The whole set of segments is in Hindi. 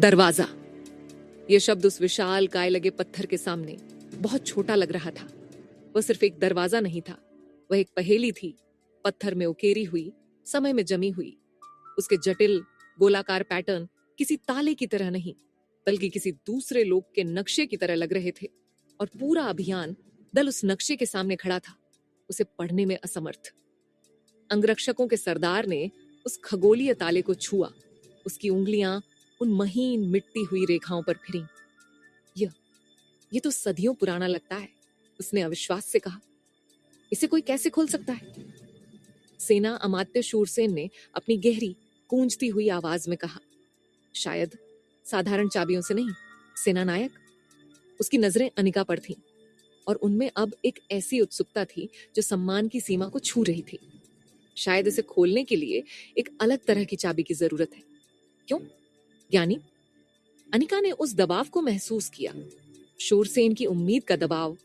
दरवाजा। यह शब्द उस विशाल काय लगे पत्थर के सामने बहुत छोटा लग रहा था। वह सिर्फ एक दरवाजा नहीं था, वह एक पहेली थी, पत्थर में उकेरी हुई, समय में जमी हुई। उसके जटिल गोलाकार पैटर्न किसी ताले की तरह नहीं, बल्कि किसी दूसरे लोक के नक्शे की तरह लग रहे थे। और पूरा अभियान दल उस नक्शे के सामने खड़ा था, उसे पढ़ने में असमर्थ। अंगरक्षकों के सरदार ने उस खगोलीय ताले को छुआ, उसकी उंगलियां उन महीन मिटती हुई रेखाओं पर फिरी। यह तो सदियों पुराना लगता है, उसने अविश्वास से कहा। इसे कोई कैसे खोल सकता है? सेना अमात्य शूरसेन ने अपनी गहरी गूंजती हुई आवाज में कहा। शायद साधारण चाबियों से नहीं, सेनानायक। उसकी नजरें अनिका पर थीं, और उनमें अब एक ऐसी उत्सुकता थी जो सम्मान की सीमा को छू रही थी। शायद इसे खोलने के लिए एक अलग तरह की चाबी की जरूरत है। क्यों ज्ञानी? अनिका ने उस दबाव को महसूस किया, शूरसेन की उम्मीद का दबाव,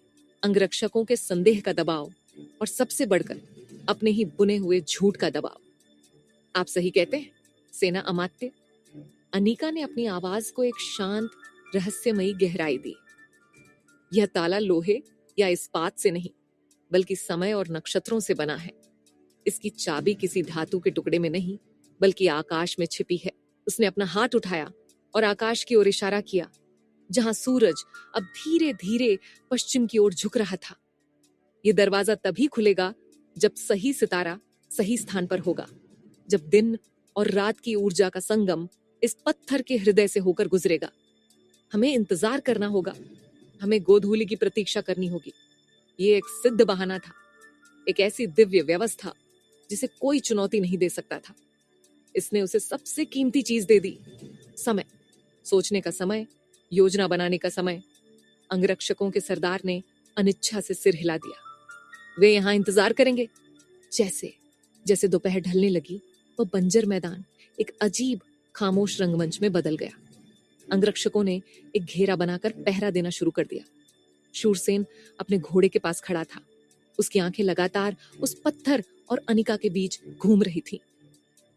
अंगरक्षकों के संदेह का दबाव, और सबसे बढ़कर अपने ही बुने हुए झूठ का दबाव। आप सही कहते हैं, सेना अमात्य। अनिका ने अपनी आवाज को एक शांत रहस्यमयी गहराई दी। यह ताला लोहे या इस्पात से नहीं, बल्कि समय और नक्षत्रों से बना है। इसकी चाबी किसी धातु के टुकड़े में नहीं, बल्कि आकाश में छिपी है। उसने अपना हाथ उठाया और आकाश की ओर इशारा किया, जहां सूरज अब धीरे धीरे पश्चिम की ओर झुक रहा था। यह दरवाजा तभी खुलेगा जब सही सितारा सही स्थान पर होगा, जब दिन और रात की ऊर्जा का संगम इस पत्थर के हृदय से होकर गुजरेगा। हमें इंतजार करना होगा, हमें गोधूली की प्रतीक्षा करनी होगी। ये एक सिद्ध बहाना था, एक ऐसी दिव्य व्यवस्था जिसे कोई चुनौती नहीं दे सकता था। इसने उसे सबसे कीमती चीज दे दी, समय। सोचने का समय, योजना बनाने का समय। अंगरक्षकों के सरदार ने अनिच्छा से सिर हिला दिया। वे यहां इंतजार करेंगे। जैसे जैसे दोपहर ढलने लगी, वह बंजर मैदान एक अजीब खामोश रंगमंच में बदल गया। अंगरक्षकों ने एक घेरा बनाकर पहरा देना शुरू कर दिया। शूरसेन अपने घोड़े के पास खड़ा था, उसकी आंखें लगातार उस पत्थर और अनिका के बीच घूम रही थीं।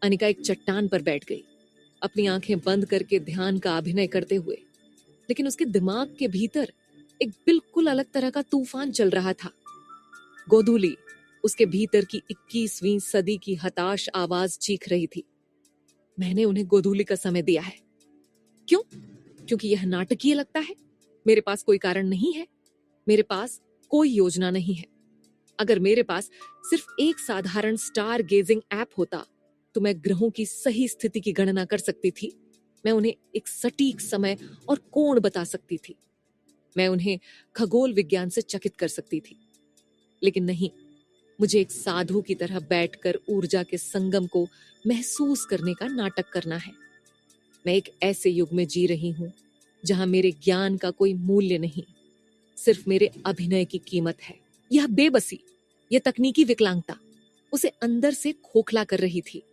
अनिका एक चट्टान पर बैठ गई, अपनी आंखें बंद करके ध्यान का अभिनय करते हुए। लेकिन उसके दिमाग के भीतर एक बिल्कुल अलग तरह का तूफान चल रहा था। गोधूली उसके भीतर की 21वीं सदी की हताश आवाज चीख रही थी। मैंने उन्हें गोधूली का समय दिया है। क्यों? क्योंकि यह नाटकीय लगता है। मेरे पास कोई कारण नहीं है, मेरे पास कोई योजना नहीं है। अगर मेरे पास सिर्फ एक साधारण स्टार गेजिंग ऐप होता तो मैं ग्रहों की सही स्थिति की गणना कर सकती थी। मैं उन्हें एक सटीक समय और कोण बता सकती थी। मैं उन्हें खगोल विज्ञान से चकित कर सकती थी। लेकिन नहीं, मुझे एक साधु की तरह बैठकर ऊर्जा के संगम को महसूस करने का नाटक करना है। मैं एक ऐसे युग में जी रही हूं जहां मेरे ज्ञान का कोई मूल्य नहीं, सिर्फ मेरे अभिनय की कीमत है। यह बेबसी, यह तकनीकी विकलांगता उसे अंदर से खोखला कर रही थी।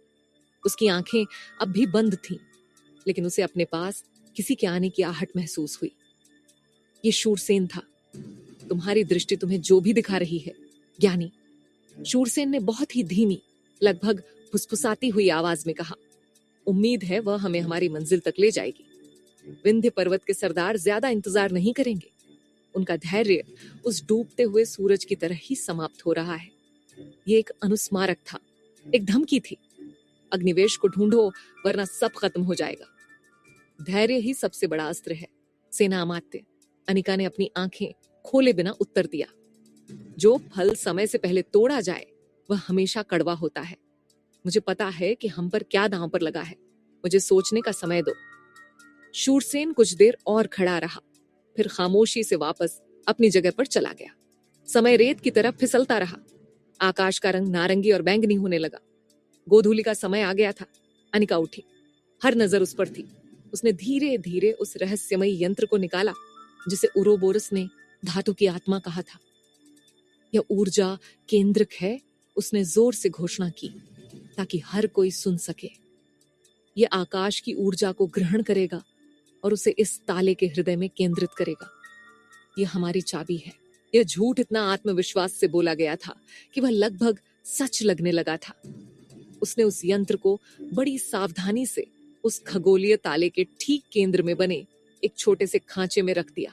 उसकी आंखें अब भी बंद थीं, लेकिन उसे अपने पास किसी के आने की आहट महसूस हुई। ये शूरसेन था। तुम्हारी दृष्टि तुम्हें जो भी दिखा रही है, ज्ञानी। शूरसेन ने बहुत ही धीमी, लगभग फुसफुसाती हुई आवाज में कहा। उम्मीद है वह हमें हमारी मंजिल तक ले जाएगी। विंध्य पर्वत के सरदार ज्यादा इंतजार नहीं करेंगे। उनका धैर्य उस डूबते हुए सूरज की तरह ही समाप्त हो रहा है। ये एक अनुस्मारक था, एक धमकी थी। अग्निवेश को ढूंढो, वरना सब खत्म हो जाएगा। धैर्य ही सबसे बड़ा अस्त्र है, सेना अमात्य। अनिका ने अपनी आंखें खोले बिना उत्तर दिया। जो फल समय से पहले तोड़ा जाए वह हमेशा कड़वा होता है। मुझे पता है कि हम पर क्या दांव पर लगा है। मुझे सोचने का समय दो। शूरसेन कुछ देर और खड़ा रहा, फिर खामोशी से वापस अपनी जगह पर चला गया। समय रेत की तरफ फिसलता रहा। आकाश का रंग नारंगी और बैंगनी होने लगा। गोधूली का समय आ गया था। अनिका उठी, हर नजर उस पर थी। उसने धीरे धीरे उस रहस्यमयी यंत्र को निकाला जिसे उरोबोरस ने धातु की आत्मा कहा था। यह ऊर्जा केंद्रक है, उसने जोर से घोषणा की, ताकि हर कोई सुन सके। यह आकाश की ऊर्जा को ग्रहण करेगा और उसे इस ताले के हृदय में केंद्रित करेगा। यह हमारी चाबी है। यह झूठ इतना आत्मविश्वास से बोला गया था कि वह लगभग सच लगने लगा था। उसने उस यंत्र को बड़ी सावधानी से उस खगोलीय ताले के ठीक केंद्र में बने एक छोटे से खांचे में रख दिया।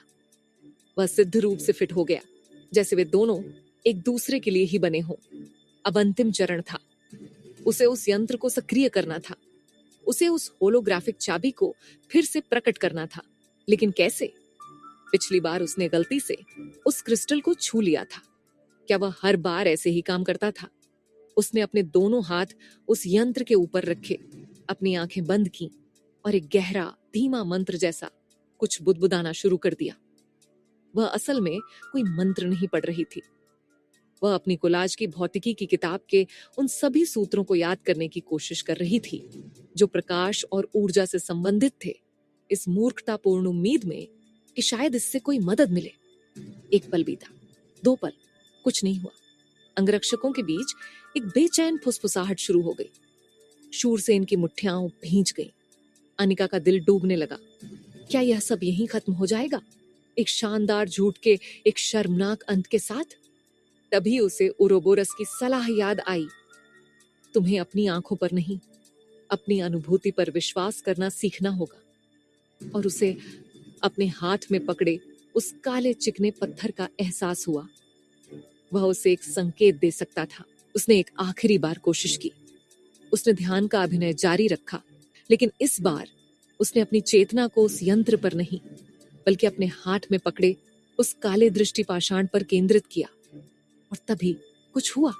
वह सिद्ध रूप से फिट हो गया, जैसे वे दोनों एक दूसरे के लिए ही बने हों। अब अंतिम चरण था। उसे उस यंत्र को सक्रिय करना था। उसे उस होलोग्राफिक चाबी को फिर से प्रकट करना था। लेकिन कैसे? पिछली बार उसने गलती से उस क्रिस्टल को छू लिया था। क्या वह हर बार ऐसे ही काम करता था? उसने अपने दोनों हाथ उस यंत्र के ऊपर रखे, अपनी आंखें बंद की और एक गहरा धीमा मंत्र जैसा कुछ बुदबुदाना शुरू कर दिया। वह असल में कोई मंत्र नहीं पढ़ रही थी। वह अपनी कोलाज की भौतिकी की किताब के उन सभी सूत्रों को याद करने की कोशिश कर रही थी जो प्रकाश और ऊर्जा से संबंधित थे, इस मूर्खतापूर्ण उम्मीद में कि शायद इससे कोई मदद मिले। एक पल बीता, 2 पल, कुछ नहीं हुआ। अंगरक्षकों के बीच एक बेचैन फुसफुसाहट शुरू हो गई। शूरसेन की मुट्ठियां भींच गईं। अनिका का दिल डूबने लगा। क्या यह सब यहीं खत्म हो जाएगा, एक शानदार झूठ के एक शर्मनाक अंत के साथ? तभी उसे उरोबोरस की सलाह याद आई। तुम्हें अपनी आंखों पर नहीं, अपनी अनुभूति पर विश्वास करना सीखना होगा। और उसे अपने हाथ में पकड़े उस काले चिकने पत्थर का एहसास हुआ। वह उसे एक संकेत दे सकता था। उसने एक आखिरी बार कोशिश की। उसने ध्यान का अभिनय जारी रखा, लेकिन इस बार उसने अपनी चेतना को उस यंत्र पर नहीं, बल्कि अपने हाथ में पकड़े उस काले दृष्टि पाषाण पर केंद्रित किया। और तभी कुछ हुआ।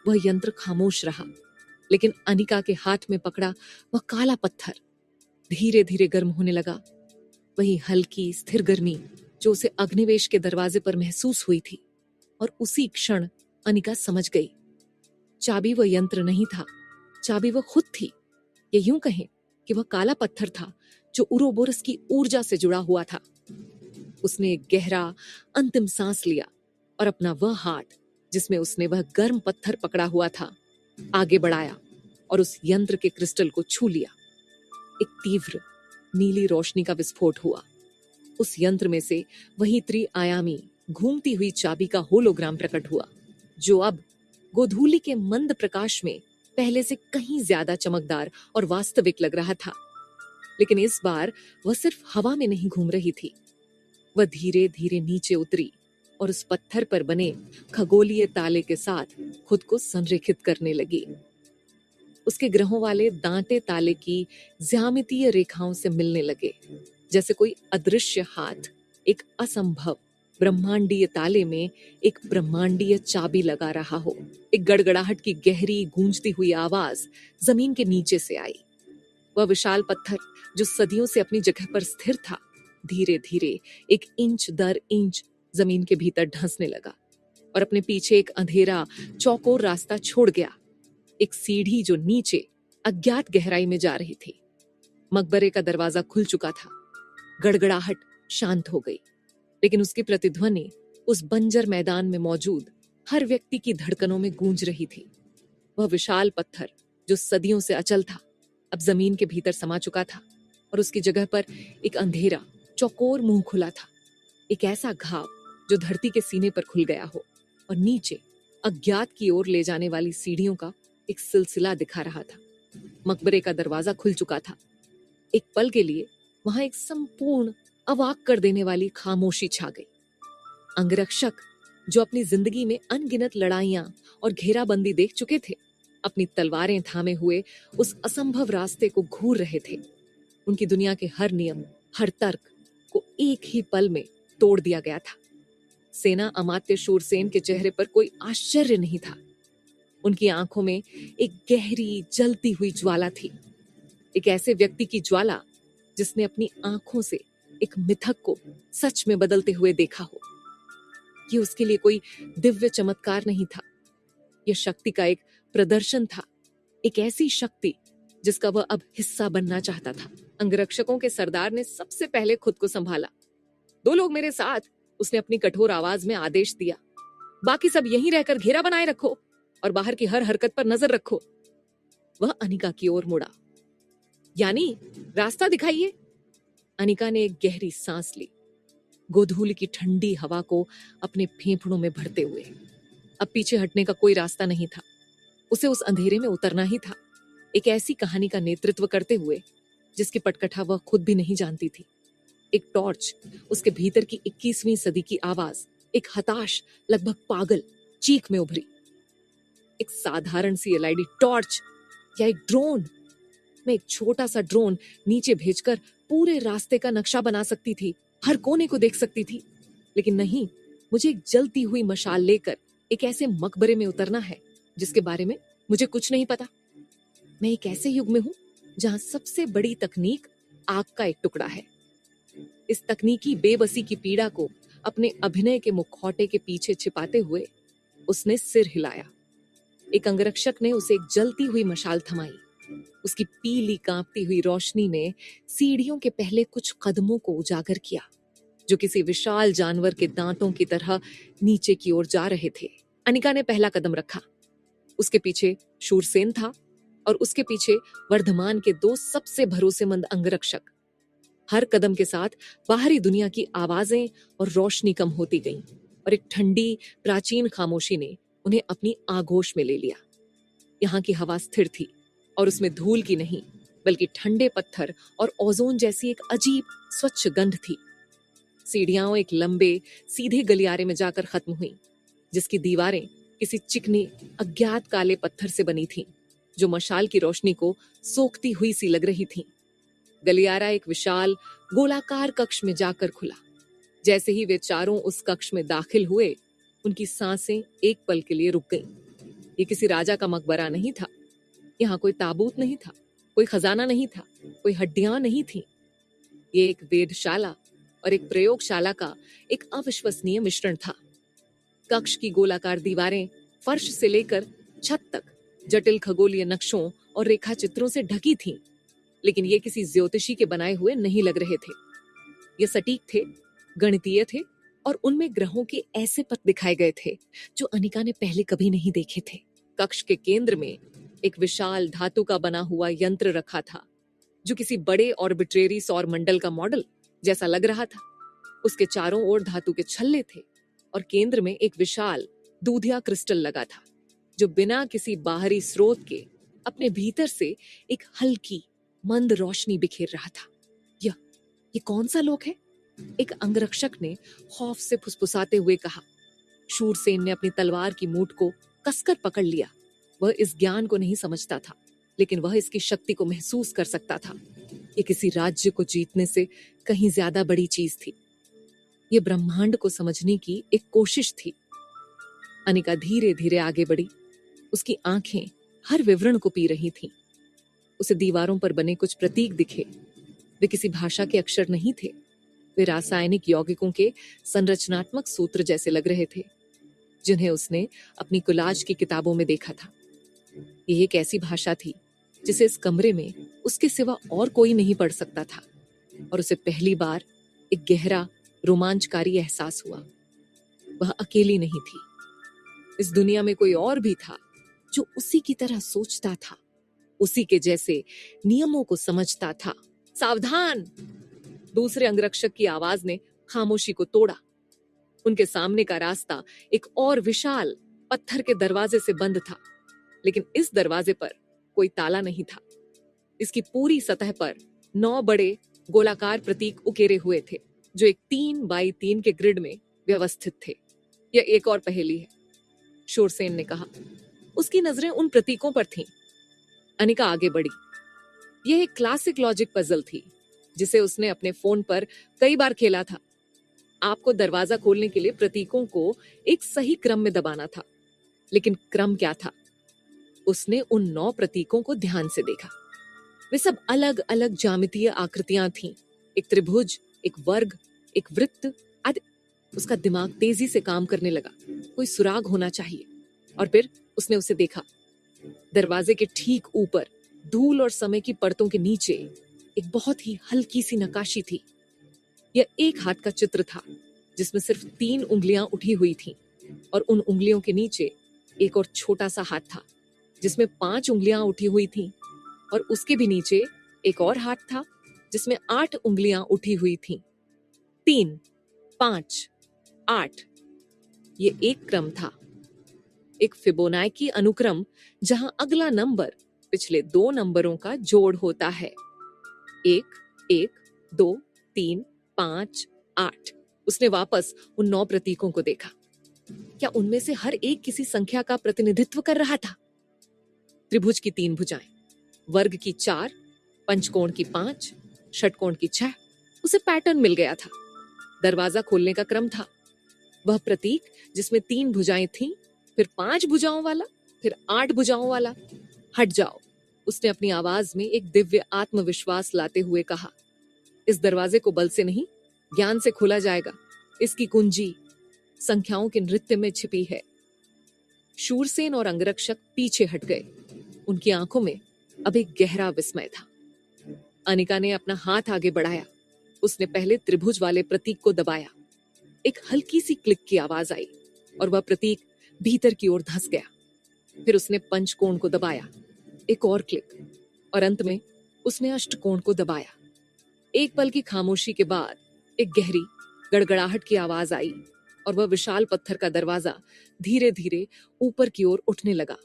वह यंत्र खामोश रहा, लेकिन अनिका के हाथ में पकड़ा वह काला पत्थर धीरे धीरे गर्म होने लगा। वही हल्की स्थिर गर्मी जो उसे अग्निवेश के दरवाजे पर महसूस हुई थी। और उसी क्षण अनिका समझ गई, चाबी वह यंत्र नहीं था, चाबी वह खुद थी। ये यूं कहें कि वह काला पत्थर था जो उरोबोरस की ऊर्जा से जुड़ा हुआ था। उसने एक गहरा अंतिम सांस लिया और अपना वह हाथ जिसमें उसने वह गर्म पत्थर पकड़ा हुआ था आगे बढ़ाया और उस यंत्र के क्रिस्टल को छू लिया। एक तीव्र नीली रोशनी का विस्फोट हुआ। उस यंत्र में से वही त्रिआयामी घूमती हुई चाबी का होलोग्राम प्रकट हुआ, जो अब गोधूली के मंद प्रकाश में पहले से कहीं ज्यादा चमकदार और वास्तविक लग रहा था। लेकिन इस बार वह सिर्फ हवा में नहीं घूम रही थी। वह धीरे धीरे नीचे उतरी और उस पत्थर पर बने खगोलीय ताले के साथ खुद को संरेखित करने लगी। उसके ग्रहों वाले दांते ताले की ज्यामितीय रेखाओं से मिलने लगे, जैसे कोई अदृश्य हाथ एक असंभव ब्रह्मांडीय ताले में एक ब्रह्मांडीय चाबी लगा रहा हो। एक गड़गड़ाहट की गहरी गूंजती हुई आवाज जमीन के नीचे से आई। वह विशाल पत्थर जो सदियों से अपनी जगह पर स्थिर था, धीरे धीरे एक इंच दर इंच जमीन के भीतर धंसने लगा और अपने पीछे एक अंधेरा चौकोर रास्ता छोड़ गया। एक सीढ़ी जो नीचे अज्ञात गहराई में जा रही थी। मकबरे का दरवाजा खुल चुका था। गड़गड़ाहट शांत हो गई, लेकिन उसकी प्रतिध्वनि उस बंजर मैदान में मौजूद हर व्यक्ति की धड़कनों में गूंज रही थी। वह विशाल पत्थर जो सदियों से अचल था, अब जमीन के भीतर समा चुका था और उसकी जगह पर एक अंधेरा चौकोर मुंह खुला था। एक ऐसा घाव जो धरती के सीने पर खुल गया हो और नीचे अज्ञात की ओर ले जाने वाली सीढ़ियों का एक सिलसिला दिखा रहा था। मकबरे का दरवाजा खुल चुका था। एक पल के लिए वहां एक संपूर्ण अवाक कर देने वाली खामोशी छा गई। अंगरक्षक जो अपनी जिंदगी में अनगिनत लड़ाइयां और घेराबंदी देख चुके थे, अपनी तलवारें थामे हुए उस असंभव रास्ते को घूर रहे थे। उनकी दुनिया के हर नियम, हर तर्क को एक ही पल में तोड़ दिया गया था। सेना अमात्य शूरसेन के चेहरे पर कोई आश्चर्य नहीं था। उनकी आंखों में एक गहरी जलती हुई ज्वाला थी, एक ऐसे व्यक्ति की ज्वाला जिसने अपनी आंखों से एक मिथक को सच में बदलते हुए देखा हो। ये उसके लिए कोई दिव्य चमत्कार नहीं था, यह शक्ति का एक प्रदर्शन था, एक ऐसी शक्ति जिसका वह अब हिस्सा बनना चाहता था। अंगरक्षकों के सरदार ने सबसे पहले खुद को संभाला। 2 लोग मेरे साथ, उसने अपनी कठोर आवाज में आदेश दिया। बाकी सब यहीं रहकर घेरा बनाए रखो और बाहर की हर हरकत पर नजर रखो। वह अनिका की ओर मुड़ा। यानी रास्ता दिखाइए। अनिका ने एक गहरी सांस ली, गोधूली की ठंडी हवा को अपने फेफड़ों में भरते हुए। अब पीछे हटने का कोई रास्ता नहीं था। उसे उस अंधेरे में उतरना ही था, एक ऐसी कहानी का नेतृत्व करते हुए जिसकी पटकथा वह खुद भी नहीं जानती थी। एक टॉर्च, उसके भीतर की 21वीं सदी की आवाज, एक हताश, लगभग पागल चीख में उभरी। एक साधारण सी एलईडी टॉर्च या एक ड्रोन? मैं एक छोटा सा ड्रोन नीचे भेजकर पूरे रास्ते का नक्शा बना सकती थी, हर कोने को देख सकती थी। लेकिन नहीं, मुझे एक जलती हुई मशाल लेकर एक ऐसे मकबरे में उतरना है जिसके बारे में मुझे कुछ नहीं पता। मैं एक ऐसे युग में हूं जहां सबसे बड़ी तकनीक आग का एक टुकड़ा है। इस तकनीकी बेबसी की पीड़ा को अपने अभिनय के मुखौटे के पीछे छिपाते हुए उसने सिर हिलाया। एक अंगरक्षक ने उसे एक जलती हुई मशाल थमाई। उसकी पीली कांपती हुई रोशनी ने सीढ़ियों के पहले कुछ कदमों को उजागर किया, जो किसी विशाल जानवर के दांतों की तरह नीचे की ओर जा रहे थे। अनिका ने पहला कदम रखा। उसके पीछे शूरसेन था और उसके पीछे वर्धमान के 2 सबसे भरोसेमंद अंगरक्षक। हर कदम के साथ बाहरी दुनिया की आवाजें और रोशनी कम होती गईं और एक ठंडी प्राचीन खामोशी ने उन्हें अपनी आगोश में ले लिया। यहाँ की हवा स्थिर थी और उसमें धूल की नहीं, बल्कि ठंडे पत्थर और ओजोन जैसी एक अजीब स्वच्छ गंध थी। सीढ़ियां एक लंबे सीधे गलियारे में जाकर खत्म हुई, जिसकी दीवारें किसी चिकने अज्ञात काले पत्थर से बनी थीं, जो मशाल की रोशनी को सोखती हुई सी लग रही थीं। गलियारा एक विशाल गोलाकार कक्ष में जाकर खुला। जैसे ही वे चारों उस कक्ष में दाखिल हुए, उनकी सांसें एक पल के लिए रुक गईं। ये किसी राजा का मकबरा नहीं था। यहाँ कोई ताबूत नहीं था, कोई खजाना नहीं था, कोई हड्डियां नहीं थीं। ये एक वेधशाला और एक प्रयोगशाला का एक अविश्वसनीय मिश्रण था। कक्ष की गोलाकार दीवारें फर्श से लेकर छत तक जटिल खगोलीय नक्शों और रेखा चित्रों से ढकी थीं, लेकिन ये किसी ज्योतिषी के बनाए हुए नहीं लग रहे थे। ये सटीक थे, गणितीय थे और उनमें ग्रहों के ऐसे पथ दिखाए गए थे जो अनिका ने पहले कभी नहीं देखे थे। कक्ष के केंद्र में एक विशाल धातु का बना हुआ यंत्र रखा था, जो किसी बड़े ऑर्बिट्रेरी सौर मंडल का मॉडल जैसा लग रहा था। उसके चारों ओर धातु के छल्ले थे और केंद्र में एक विशाल दूधिया क्रिस्टल लगा था, जो बिना किसी बाहरी स्रोत के अपने भीतर से एक हल्की मंद रोशनी बिखेर रहा था। ये कौन सा लोक है? एक अंगरक्षक ने खौफ से फुसफुसाते हुए कहा। शूरसेन ने अपनी तलवार की मूठ को कसकर पकड़ लिया। वह इस ज्ञान को नहीं समझता था, लेकिन वह इसकी शक्ति को महसूस कर सकता था। ये किसी राज्य को जीतने से कहीं ज्यादा बड़ी चीज थी। ये ब्रह्मांड को समझने की एक कोशिश थी। अनिका धीरे धीरे आगे बढ़ी। उसकी आंखें हर विवरण को पी रही थीं। उसे दीवारों पर बने कुछ प्रतीक दिखे। वे किसी भाषा के अक्षर नहीं थे। वे रासायनिक यौगिकों के संरचनात्मक सूत्र जैसे लग रहे थे, जिन्हें उसने अपनी कोलाज की किताबों में देखा था। ये एक ऐसी भाषा थी जिसे इस कमरे में उसके सिवा और कोई नहीं पढ़ सकता था, और उसे पहली बार एक गहरा रोमांचकारी एहसास हुआ। वह अकेली नहीं थी। इस दुनिया में कोई और भी था जो उसी की तरह सोचता था, उसी के जैसे नियमों को समझता था। सावधान! दूसरे अंगरक्षक की आवाज ने खामोशी को तोड़ा। उनके सामने का रास्ता एक और विशाल पत्थर के दरवाजे से बंद था, लेकिन इस दरवाजे पर कोई ताला नहीं था। इसकी पूरी सतह पर 9 बड़े गोलाकार प्रतीक उकेरे हुए थे, जो एक 3 बाई 3 के ग्रिड में व्यवस्थित थे। यह एक और पहेली है, शूरसेन ने कहा। उसकी नजरें उन प्रतीकों पर थीं। अनिका आगे बढ़ी। यह एक क्लासिक लॉजिक पजल थी, जिसे उसने अपने फोन पर कई बार खेला था। आपको दरवाजा खोलने के लिए प्रतीकों को एक सही क्रम में दबाना था, लेकिन क्रम क्या था? उसने उन 9 प्रतीकों को ध्यान से देखा। वे सब अलग अलग ज्यामितीय आकृतियां थीं। एक त्रिभुज, एक वर्ग, एक वृत्त आदि। उसका दिमाग तेजी से काम करने लगा। कोई सुराग होना चाहिए। और फिर उसने उसे देखा। दरवाजे के ठीक ऊपर, धूल और समय की परतों के नीचे, एक बहुत ही हल्की सी नक्काशी थी। यह एक हाथ का चित्र था, जिसमें सिर्फ 3 उंगलियां उठी हुई थीं, और उन उंगलियों के नीचे एक और छोटा सा हाथ था, जिसमें 5 उंगलियां उठी हुई थीं, और उसके भी नीचे एक और हाथ था, जिसमें 8 उंगलियां उठी हुई थीं। 3, 5, 8। ये एक क्रम था, एक फिबोनाची अनुक्रम, जहां अगला नंबर पिछले 2 नंबरों का जोड़ होता है। 1, 1, 2, 3, 5, 8। उसने वापस उन 9 प्रतीकों को देखा। क्या उनमें से हर एक किसी संख्या का प्रतिनिधित्व कर रहा था? त्रिभुज की 3 भुजाएं, वर्ग की 4, पंचकोण की 5, षटकोण की 6। उसे पैटर्न मिल गया था। दरवाजा खोलने का क्रम था। वह प्रतीक जिसमें 3 भुजाएं थीं, फिर 5 भुजाओं वाला, फिर 8 भुजाओं वाला। हट जाओ, उसने अपनी आवाज में एक दिव्य आत्मविश्वास लाते हुए कहा। इस दरवाजे को बल से नहीं, ज्ञान से खोला जाएगा। इसकी कुंजी संख्याओं के नृत्य में छिपी है। शूरसेन और अंगरक्षक पीछे हट गए। उनकी आंखों में अब एक गहरा विस्मय था। अनिका ने अपना हाथ आगे बढ़ाया। उसने पहले त्रिभुज वाले प्रतीक को दबाया। एक हल्की सी क्लिक की आवाज आई और वह प्रतीक भीतर की ओर धंस गया। फिर उसने पंचकोण को दबाया, एक और क्लिक, और अंत में उसने अष्टकोण को दबाया। एक पल की खामोशी के बाद एक गहरी गड़गड़ाहट की आवाज आई और वह विशाल पत्थर का दरवाजा धीरे धीरे ऊपर की ओर उठने लगा।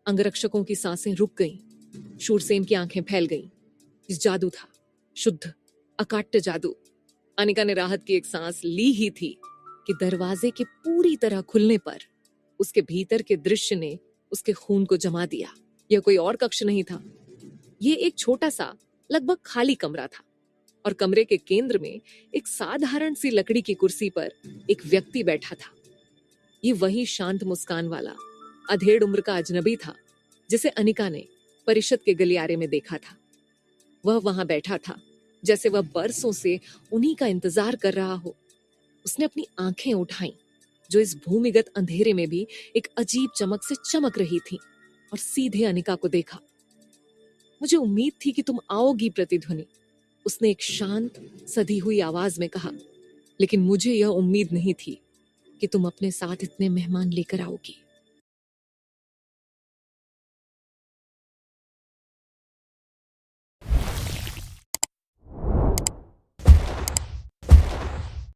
अंगरक्षकों की सांसें रुक गईं। शूरसेन की आंखें फैल गईं। इस जादू था, शुद्ध अकाट्य जादू। अनिका ने राहत की एक सांस ली ही थी कि दरवाजे के पूरी तरह खुलने पर उसके भीतर के दृश्य ने उसके खून को जमा दिया। यह कोई और कक्ष नहीं था। यह एक छोटा सा, लगभग खाली कमरा था और कमरे के केंद्र में एक साधारण सी लकड़ी की कुर्सी पर एक व्यक्ति बैठा था। ये वही शांत मुस्कान वाला, अधेड़ उम्र का अजनबी था जिसे अनिका ने परिषद के गलियारे में देखा था। वह वहां बैठा था जैसे वह बरसों से उन्हीं का इंतजार कर रहा हो। उसने अपनी आंखें उठाईं, जो इस भूमिगत अंधेरे में भी एक अजीब चमक से चमक रही थीं, और सीधे अनिका को देखा। मुझे उम्मीद थी कि तुम आओगी प्रतिध्वनि, उसने एक शांत सधी हुई आवाज में कहा, लेकिन मुझे यह उम्मीद नहीं थी कि तुम अपने साथ इतने मेहमान लेकर आओगी।